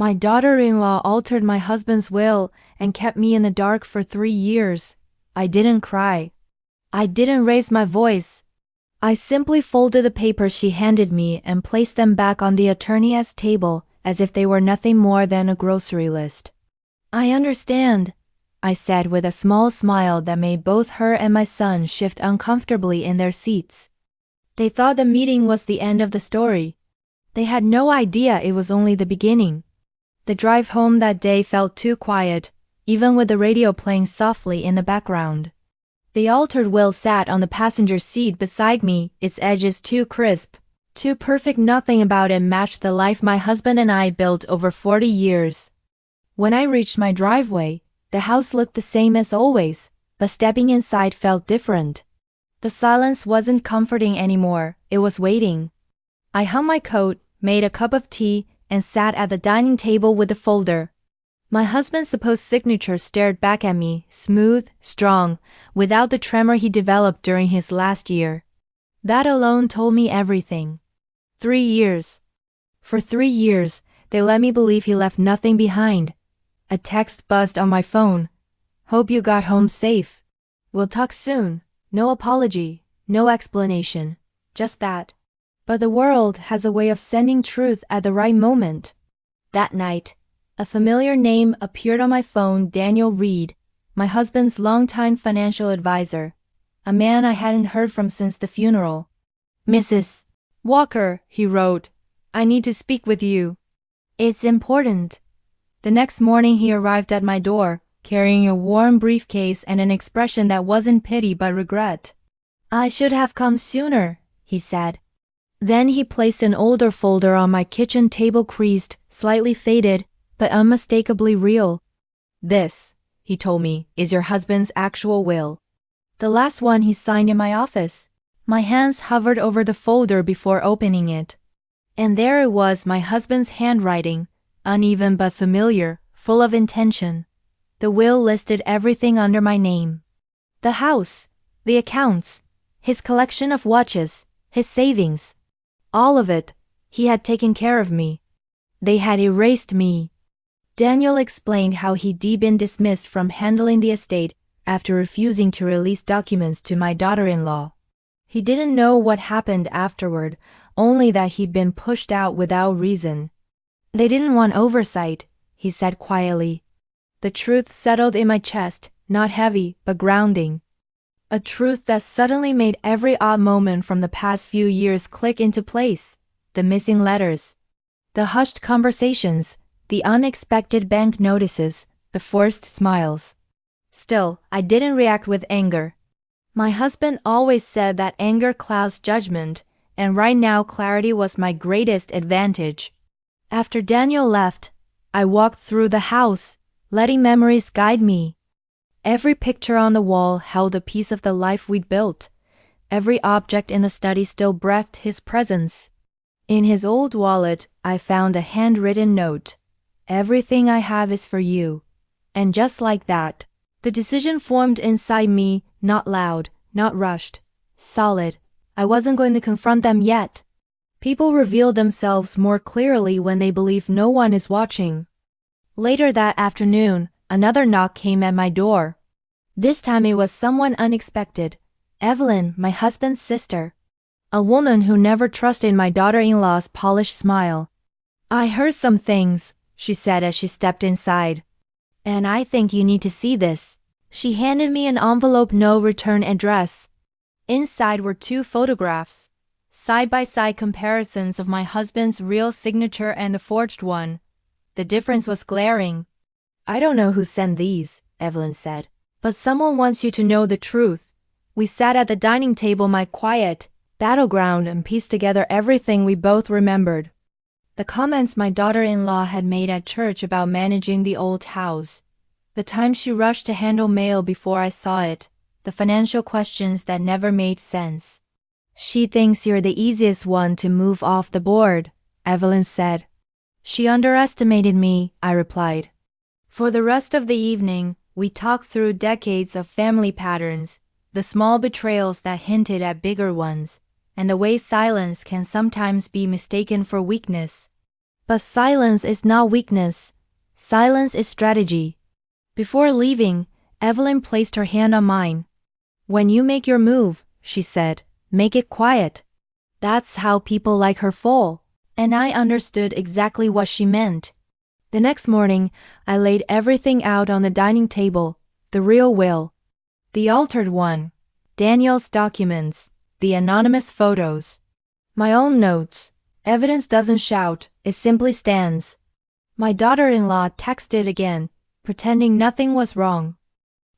My daughter-in-law altered my husband's will and kept me in the dark for 3 years. I didn't cry. I didn't raise my voice. I simply folded the papers she handed me and placed them back on the attorney's table as if they were nothing more than a grocery list. I understand, I said with a small smile that made both her and my son shift uncomfortably in their seats. They thought the meeting was the end of the story. They had no idea it was only the beginning. The drive home that day felt too quiet, even with the radio playing softly in the background. The altered will sat on the passenger seat beside me, its edges too crisp, too perfect. Nothing about it matched the life my husband and I built over 40 years. When I reached my driveway, the house looked the same as always, but stepping inside felt different. The silence wasn't comforting anymore, it was waiting. I hung my coat, made a cup of tea, and sat at the dining table with the folder. My husband's supposed signature stared back at me, smooth, strong, without the tremor he developed during his last year. That alone told me everything. 3 years. For 3 years, they let me believe he left nothing behind. A text buzzed on my phone. Hope you got home safe. We'll talk soon. No apology, no explanation, just that. But the world has a way of sending truth at the right moment. That night, a familiar name appeared on my phone. Daniel Reed, my husband's longtime financial advisor, a man I hadn't heard from since the funeral. Mrs. Walker, he wrote, I need to speak with you. It's important. The next morning he arrived at my door, carrying a warm briefcase and an expression that wasn't pity but regret. I should have come sooner, he said. Then he placed an older folder on my kitchen table, creased, slightly faded, but unmistakably real. This, he told me, is your husband's actual will. The last one he signed in my office. My hands hovered over the folder before opening it. And there it was, my husband's handwriting, uneven but familiar, full of intention. The will listed everything under my name. The house, the accounts, his collection of watches, his savings. All of it. He had taken care of me. They had erased me. Daniel explained how he'd been dismissed from handling the estate after refusing to release documents to my daughter-in-law. He didn't know what happened afterward, only that he'd been pushed out without reason. They didn't want oversight, he said quietly. The truth settled in my chest, not heavy, but grounding. A truth that suddenly made every odd moment from the past few years click into place. The missing letters, the hushed conversations, the unexpected bank notices, the forced smiles. Still, I didn't react with anger. My husband always said that anger clouds judgment, and right now clarity was my greatest advantage. After Daniel left, I walked through the house, letting memories guide me. Every picture on the wall held a piece of the life we'd built. Every object in the study still breathed his presence. In his old wallet, I found a handwritten note. Everything I have is for you. And just like that, the decision formed inside me, not loud, not rushed, solid. I wasn't going to confront them yet. People reveal themselves more clearly when they believe no one is watching. Later that afternoon, another knock came at my door. This time it was someone unexpected. Evelyn, my husband's sister. A woman who never trusted my daughter-in-law's polished smile. I heard some things, she said as she stepped inside. And I think you need to see this. She handed me an envelope, no return address. Inside were 2 photographs. Side-by-side comparisons of my husband's real signature and the forged one. The difference was glaring. I don't know who sent these, Evelyn said, but someone wants you to know the truth. We sat at the dining table, my quiet battleground, and pieced together everything we both remembered. The comments my daughter-in-law had made at church about managing the old house. The time she rushed to handle mail before I saw it. The financial questions that never made sense. She thinks you're the easiest one to move off the board, Evelyn said. She underestimated me, I replied. For the rest of the evening, we talked through decades of family patterns, the small betrayals that hinted at bigger ones, and the way silence can sometimes be mistaken for weakness. But silence is not weakness. Silence is strategy. Before leaving, Evelyn placed her hand on mine. When you make your move, she said, make it quiet. That's how people like her fall. And I understood exactly what she meant. The next morning, I laid everything out on the dining table. The real will. The altered one. Daniel's documents. The anonymous photos. My own notes. Evidence doesn't shout, it simply stands. My daughter-in-law texted again, pretending nothing was wrong.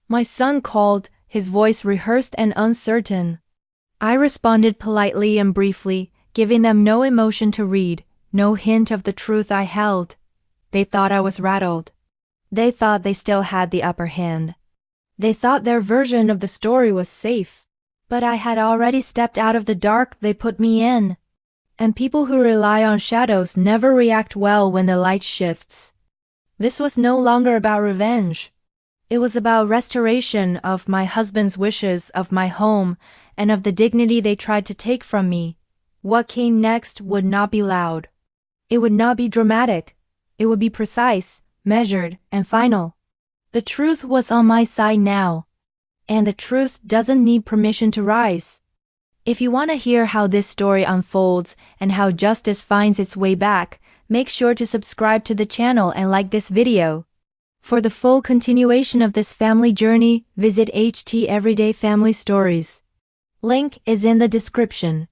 My son called, his voice rehearsed and uncertain. I responded politely and briefly, giving them no emotion to read, no hint of the truth I held. They thought I was rattled. They thought they still had the upper hand. They thought their version of the story was safe. But I had already stepped out of the dark they put me in. And people who rely on shadows never react well when the light shifts. This was no longer about revenge. It was about restoration of my husband's wishes, of my home, and of the dignity they tried to take from me. What came next would not be loud. It would not be dramatic. It would be precise, measured, and final. The truth was on my side now. And the truth doesn't need permission to rise. If you want to hear how this story unfolds and how justice finds its way back, make sure to subscribe to the channel and like this video. For the full continuation of this family journey, visit HT Everyday Family Stories. Link is in the description.